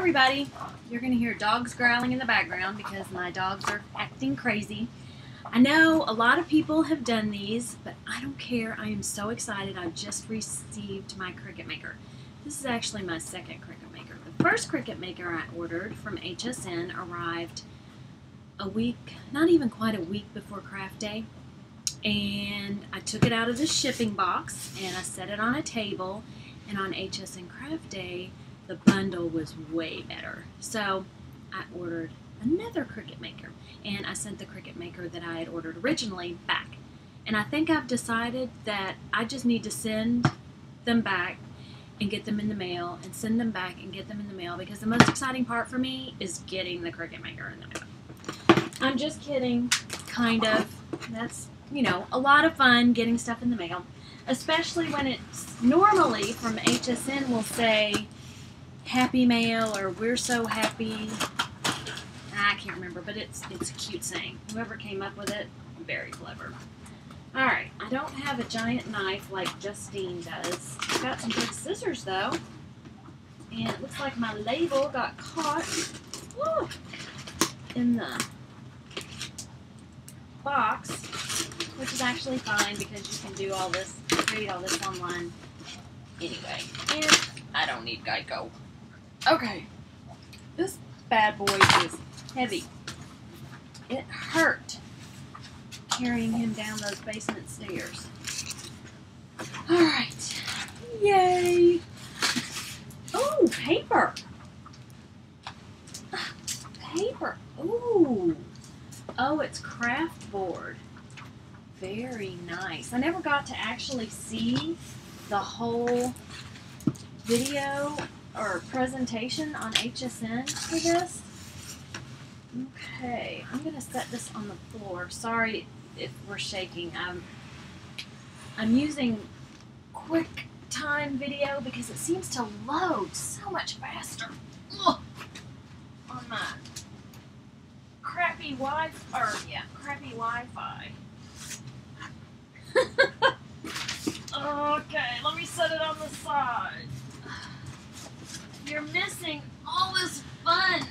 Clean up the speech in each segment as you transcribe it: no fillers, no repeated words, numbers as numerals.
everybody. You're going to hear dogs growling in the background because my dogs are acting crazy. I know a lot of people have done these, but I don't care. I am so excited. I just received my Cricut Maker. This is actually my second Cricut Maker. The first Cricut Maker I ordered from HSN arrived a week, not even quite a week before craft day. And I took it out of the shipping box and I set it on a table. And on HSN craft day, the bundle was way better. So I ordered another Cricut Maker, and I sent the Cricut Maker that I had ordered originally back. And I think I've decided that I just need to send them back and get them in the mail, and send them back and get them in the mail, because the most exciting part for me is getting the Cricut Maker in the mail. I'm just kidding, kind of. That's, you know, a lot of fun getting stuff in the mail, especially when it's normally from HSN will say happy mail or we're so happy. I can't remember, but it's a cute saying. Whoever came up with it, very clever. Alright, I don't have a giant knife like Justine does. I've got some big scissors though. And it looks like my label got caught in the box, which is actually fine because you can do all this, read all this online anyway. And I don't need Geico. Okay, this bad boy is heavy. It hurt carrying him down those basement stairs. Alright, yay! Oh, paper! Paper, ooh! Oh, it's craft board. Very nice. I never got to actually see the whole video or presentation on HSN for this. Okay, I'm going to set this on the floor. Sorry if we're shaking. I'm using QuickTime Video because it seems to load so much faster. Ugh, on my crappy crappy Wi-Fi. Okay, let me set it on the side. You're missing all this fun.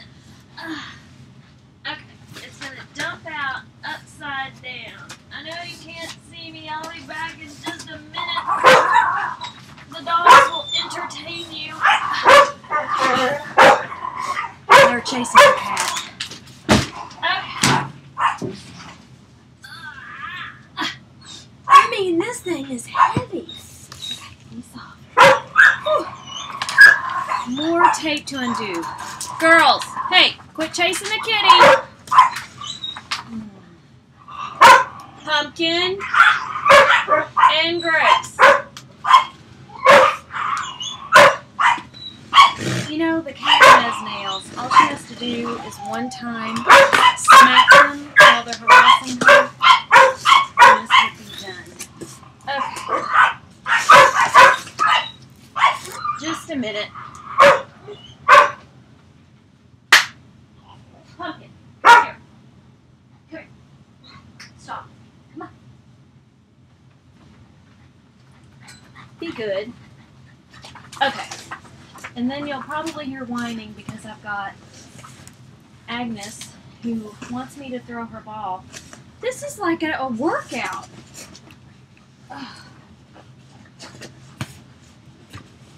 Okay, it's going to dump out upside down. I know you can't see me. I'll be back in just a minute. The dogs will entertain you. They're chasing the cat. Okay. I mean, this thing is heavy. Okay, let me soft. More tape to undo. Girls, hey, quit chasing the kitty. Pumpkin and Grace. You know, the cat has nails. All she has to do is one time smack them while they're harassing her, and this will be done. Okay. Just a minute. Pumpkin, come here. Come here. Stop. Come on. Be good. Okay. And then you'll probably hear whining because I've got Agnes who wants me to throw her ball. This is like a workout. Ugh.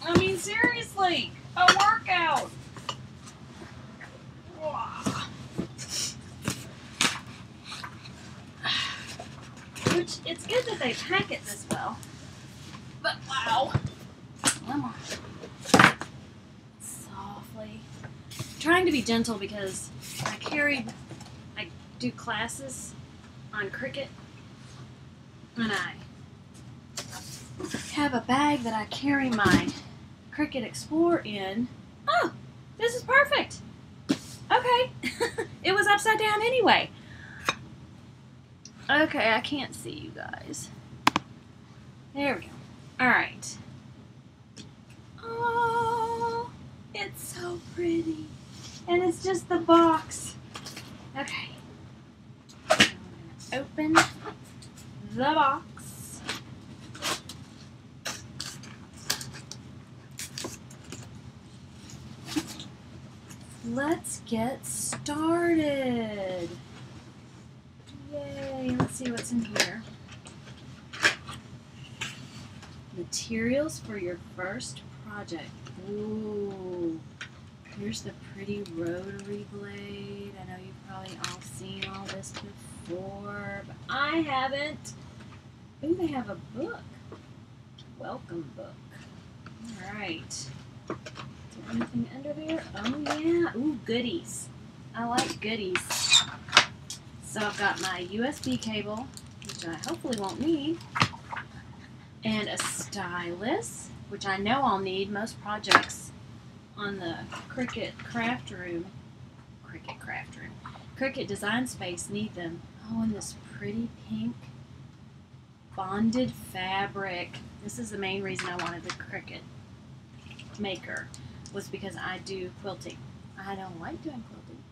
I mean, seriously, a workout. Which, it's good that they pack it this well. But, wow. Come on. Softly. I'm trying to be gentle because I do classes on Cricut. And I have a bag that I carry my Cricut Explore in. Oh, this is perfect. Okay. It was upside down anyway. Okay, I can't see you guys. There we go. Alright. Oh, it's so pretty. And it's just the box. Okay. I'm going to open the box. let's get started. Yay, let's see what's in here. Materials for your first project. Ooh, here's the pretty rotary blade. I know you've probably all seen all this before, but I haven't. Ooh, they have a book. Welcome book. All right. Is there anything under there? Oh yeah. Ooh, goodies. I like goodies. So I've got my USB cable, which I hopefully won't need, and a stylus, which I know I'll need. Most projects on the Cricut Cricut Design Space need them. Oh, and this pretty pink bonded fabric. This is the main reason I wanted the Cricut Maker, was because I do quilting. I don't like doing quilting,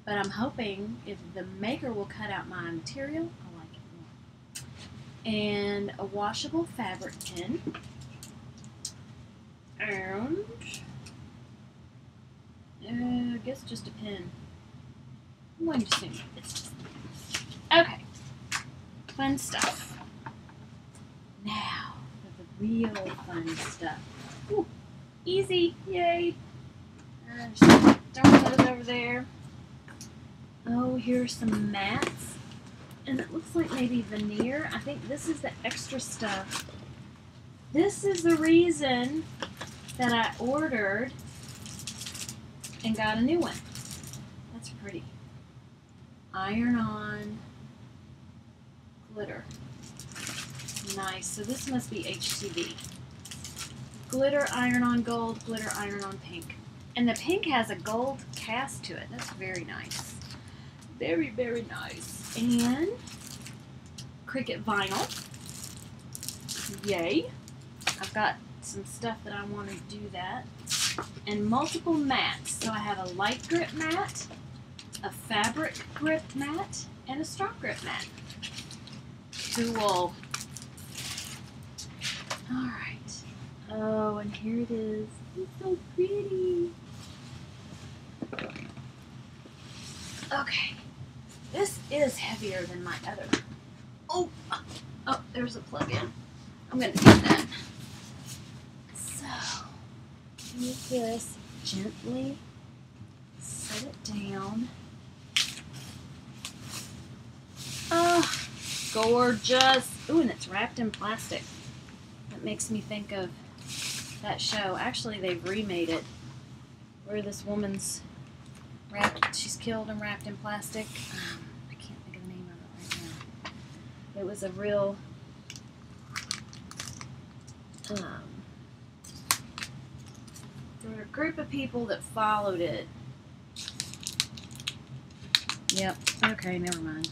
but I'm hoping if the Maker will cut out my material, I'll like it more. And a washable fabric pin. And I guess just a pin. I'm going to assume it's just okay. Fun stuff. Now for the real fun stuff. Ooh, easy, yay! Just throw those over there. Oh, here's some mats, and it looks like maybe veneer. I think this is the extra stuff. This is the reason that I ordered and got a new one. That's pretty. Iron-on glitter. Nice. So this must be HTV. Glitter iron-on gold, glitter iron-on pink. And the pink has a gold cast to it. That's very nice. Very, very nice. And Cricut vinyl. Yay. I've got some stuff that I want to do that. And multiple mats. So I have a light grip mat, a fabric grip mat, and a strong grip mat. Cool. Alright. Oh, and here it is. It's so pretty. Okay. This is heavier than my other. Oh, there's a plug-in. I'm going to need that. So, use this, gently set it down. Oh, gorgeous. Ooh, and it's wrapped in plastic. That makes me think of that show. Actually, they've remade it, where this woman's wrapped, she's killed and wrapped in plastic. I can't think of the name of it right now. It was a real there were a group of people that followed it. Yep, okay, never mind.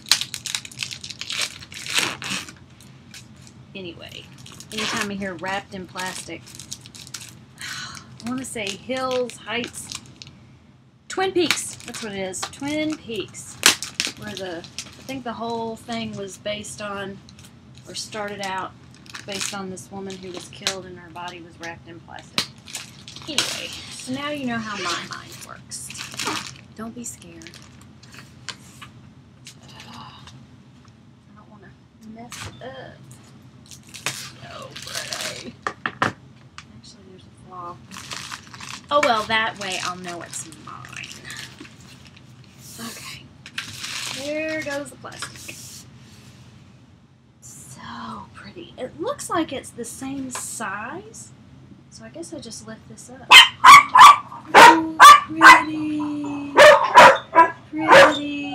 Anyway, anytime I hear wrapped in plastic, I want to say Hills, Heights, Twin Peaks. That's what it is. Twin Peaks. Where I think the whole thing was based on, or started out based on this woman who was killed and her body was wrapped in plastic. Anyway, so now you know how my mind works. Don't be scared. I don't want to mess it up. So pretty. Actually, there's a flaw. Oh well, that way I'll know it's mine. Okay. There goes the plastic. So pretty. It looks like it's the same size. So I guess I just lift this up. Oh, pretty. Pretty.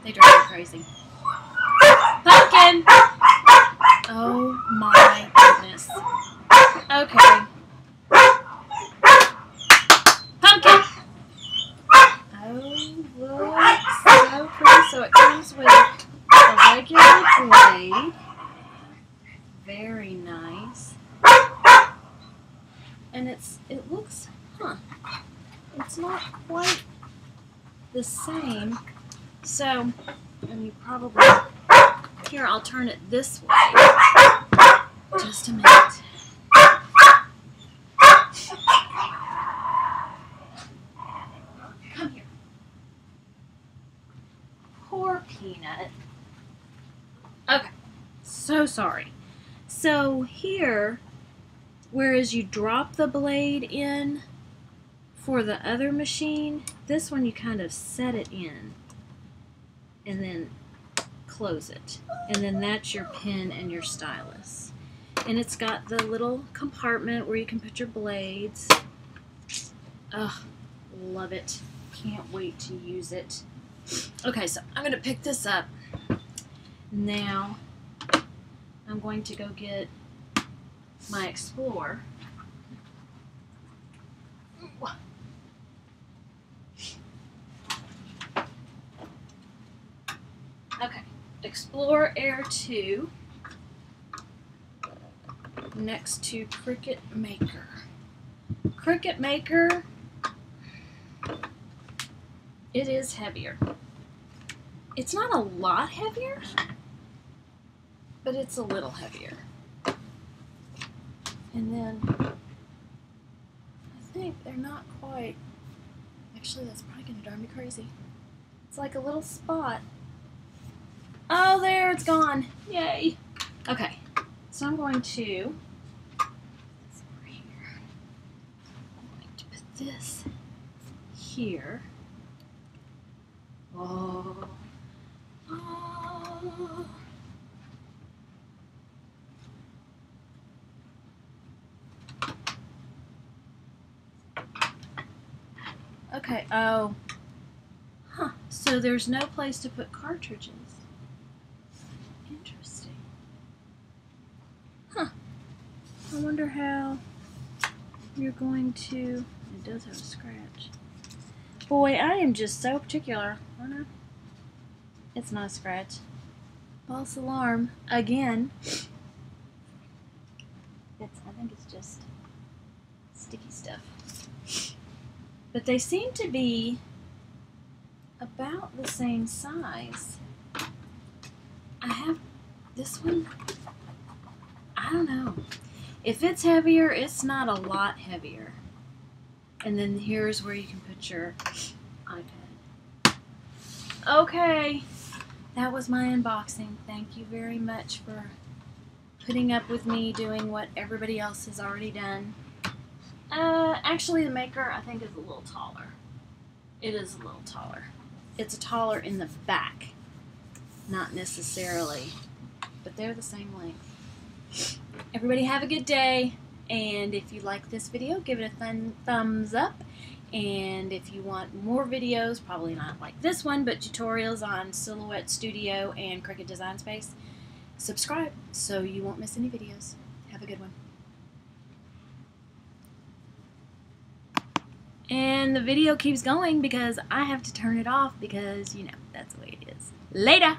They drive me crazy. Pumpkin! Oh my goodness. Okay. Pumpkin! Oh, look. So pretty. So it comes with a regular blade. Very nice. And it looks, it's not quite the same. So, and you probably, here I'll turn it this way. Just a minute. peanut. Okay, so sorry. So here, whereas you drop the blade in for the other machine, this one you kind of set it in and then close it. And then that's your pen and your stylus. And it's got the little compartment where you can put your blades. Ugh, love it. Can't wait to use it. Okay, so I'm going to pick this up. Now, I'm going to go get my Explore. Okay, Explore Air 2 next to Cricut Maker. Cricut Maker, it is heavier. It's not a lot heavier, but it's a little heavier. And then I think they're not quite, actually that's probably going to drive me crazy. It's like a little spot. Oh, there, it's gone. Yay. Okay, so I'm going to, over here. I'm going to put this here. Oh. Oh. Okay, oh. Huh, so there's no place to put cartridges. Interesting. Huh. I wonder how you're going to... It does have a scratch. Boy, I am just so particular. Oh no. It's not a scratch. False alarm. Again. I think it's just sticky stuff. But they seem to be about the same size. I have this one. I don't know. If it's heavier, it's not a lot heavier. And then here's where you can put your iPad. Okay, that was my unboxing. Thank you very much for putting up with me doing what everybody else has already done. Actually the Maker I think is a little taller. It is a little taller. It's taller in the back, not necessarily, but they're the same length. Everybody have a good day, and if you like this video, give it a thumbs up, and if you want more videos, probably not like this one, but tutorials on Silhouette Studio and Cricut Design Space, subscribe so you won't miss any videos. Have a good one. And the video keeps going because I have to turn it off because, you know, that's the way it is. Later!